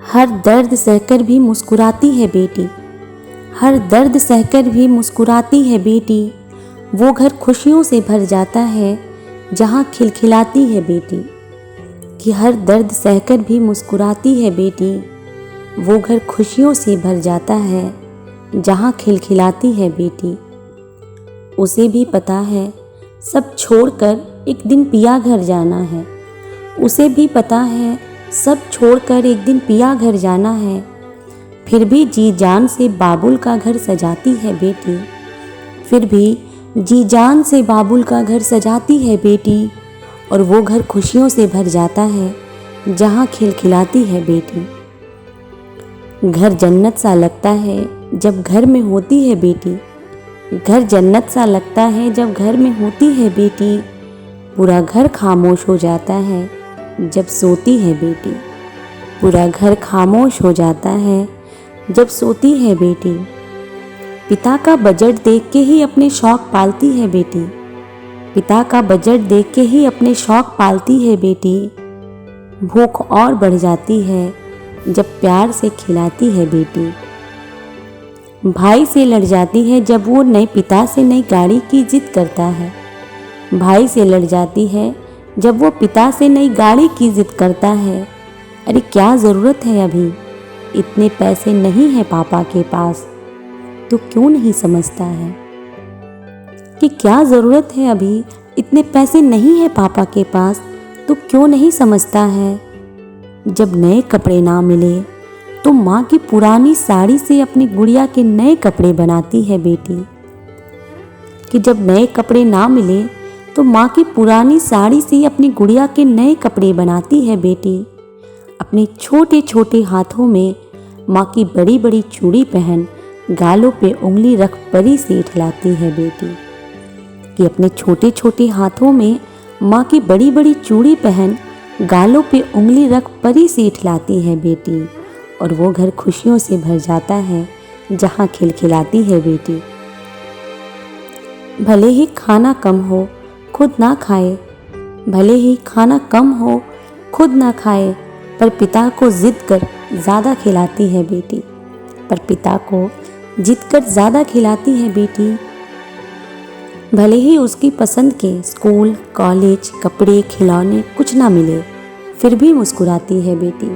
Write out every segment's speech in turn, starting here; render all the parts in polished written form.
हर दर्द सहकर भी मुस्कुराती है बेटी, हर दर्द सहकर भी मुस्कुराती है बेटी। वो घर खुशियों से भर जाता है जहाँ खिलखिलाती है बेटी। कि हर दर्द सहकर भी मुस्कुराती है बेटी, वो घर खुशियों से भर जाता है जहाँ खिलखिलाती है बेटी। उसे भी पता है सब छोड़कर एक दिन पिया घर जाना है, उसे भी पता है सब छोड़कर एक दिन पिया घर जाना है। फिर भी जी जान से बाबुल का घर सजाती है बेटी, फिर भी जी जान से बाबुल का घर सजाती है बेटी। और वो घर खुशियों से भर जाता है जहाँ खिलखिलाती है बेटी। घर जन्नत सा लगता है जब घर में होती है बेटी, घर जन्नत सा लगता है जब घर में होती है बेटी। पूरा घर खामोश हो जाता है जब सोती है बेटी, पूरा घर खामोश हो जाता है जब सोती है बेटी। पिता का बजट देख के ही अपने शौक पालती है बेटी, पिता का बजट देख के ही अपने शौक पालती है बेटी। भूख और बढ़ जाती है जब प्यार से खिलाती है बेटी। भाई से लड़ जाती है जब वो नए पिता से नई गाड़ी की जिद करता है, भाई से लड़ जाती है जब वो पिता से नई गाड़ी की जिद करता है। अरे क्या ज़रूरत है अभी, इतने पैसे नहीं हैं पापा के पास, तो क्यों नहीं समझता है कि क्या ज़रूरत है अभी, इतने पैसे नहीं हैं पापा के पास, तो क्यों नहीं समझता है। जब नए कपड़े ना मिले तो माँ की पुरानी साड़ी से अपनी गुड़िया के नए कपड़े बनाती है बेटी। कि जब नए कपड़े ना मिले तो माँ की पुरानी साड़ी से अपनी गुड़िया के नए कपड़े बनाती है बेटी। अपने छोटे छोटे हाथों में माँ की बड़ी बड़ी चूड़ी पहन गालों पे उंगली रख परी से इठलाती है बेटी। कि अपने छोटे छोटे हाथों में माँ की बड़ी बड़ी चूड़ी पहन गालों पे उंगली रख परी से इठलाती है बेटी। और वो घर खुशियों से भर जाता है जहाँ खिलखिलाती है बेटी। भले ही खाना कम हो खुद ना खाए, भले ही खाना कम हो खुद ना खाए, पर पिता को जिद कर ज़्यादा खिलाती है बेटी, पर पिता को जिद कर ज़्यादा खिलाती है बेटी। भले ही उसकी पसंद के स्कूल कॉलेज कपड़े खिलौने कुछ ना मिले, फिर भी मुस्कुराती है बेटी।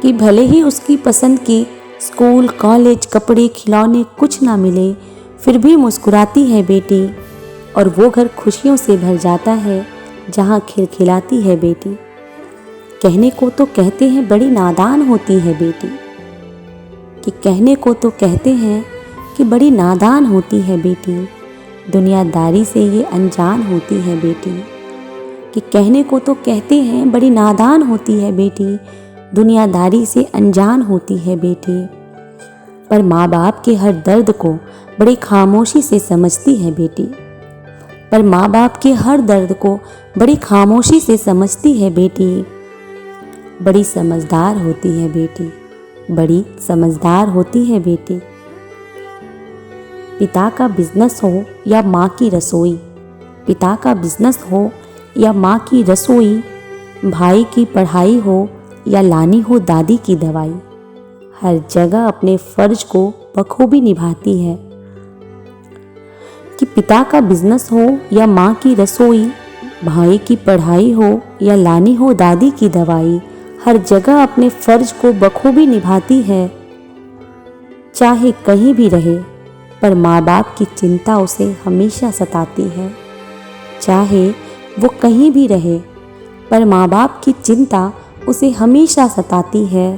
कि भले ही उसकी पसंद के स्कूल कॉलेज कपड़े खिलौने कुछ ना मिले, फिर भी मुस्कुराती है बेटी। और वो घर खुशियों से भर जाता है जहाँ खिलखिलाती है बेटी। कहने को तो कहते हैं बड़ी नादान होती है बेटी, कि कहने को तो कहते हैं कि बड़ी नादान होती है बेटी, दुनियादारी से ये अनजान होती है बेटी। कि कहने को तो कहते हैं बड़ी नादान होती है बेटी, दुनियादारी से अनजान होती है बेटी। पर माँ बाप के हर दर्द को बड़ी खामोशी से समझती है बेटी, पर माँ बाप के हर दर्द को बड़ी खामोशी से समझती है बेटी। बड़ी समझदार होती है बेटी, बड़ी समझदार होती है बेटी। पिता का बिजनेस हो या माँ की रसोई, पिता का बिजनेस हो या माँ की रसोई, भाई की पढ़ाई हो या लानी हो दादी की दवाई, हर जगह अपने फर्ज को बखूबी निभाती है। कि पिता का बिजनेस हो या माँ की रसोई, भाई की पढ़ाई हो या लानी हो दादी की दवाई, हर जगह अपने फर्ज को बखूबी निभाती है। चाहे कहीं भी रहे, पर माँ बाप की चिंता उसे हमेशा सताती है। चाहे वो कहीं भी रहे, पर माँ बाप की चिंता उसे हमेशा सताती है।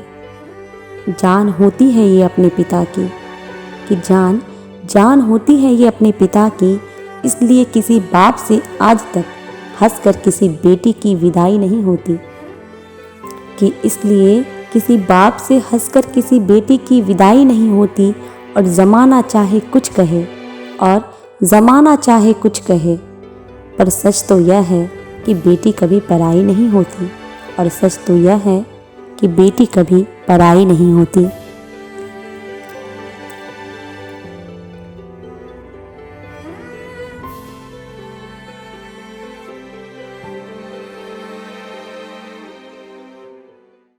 जान होती है ये अपने पिता की, कि जान होती है ये अपने पिता की, इसलिए किसी बाप से आज तक हंसकर किसी बेटी की विदाई नहीं होती। कि इसलिए किसी बाप से हंसकर किसी बेटी की विदाई नहीं होती। और ज़माना चाहे कुछ कहे, और ज़माना चाहे कुछ कहे, पर सच तो यह है कि बेटी कभी पराई नहीं होती, और सच तो यह है कि बेटी कभी पराई नहीं होती।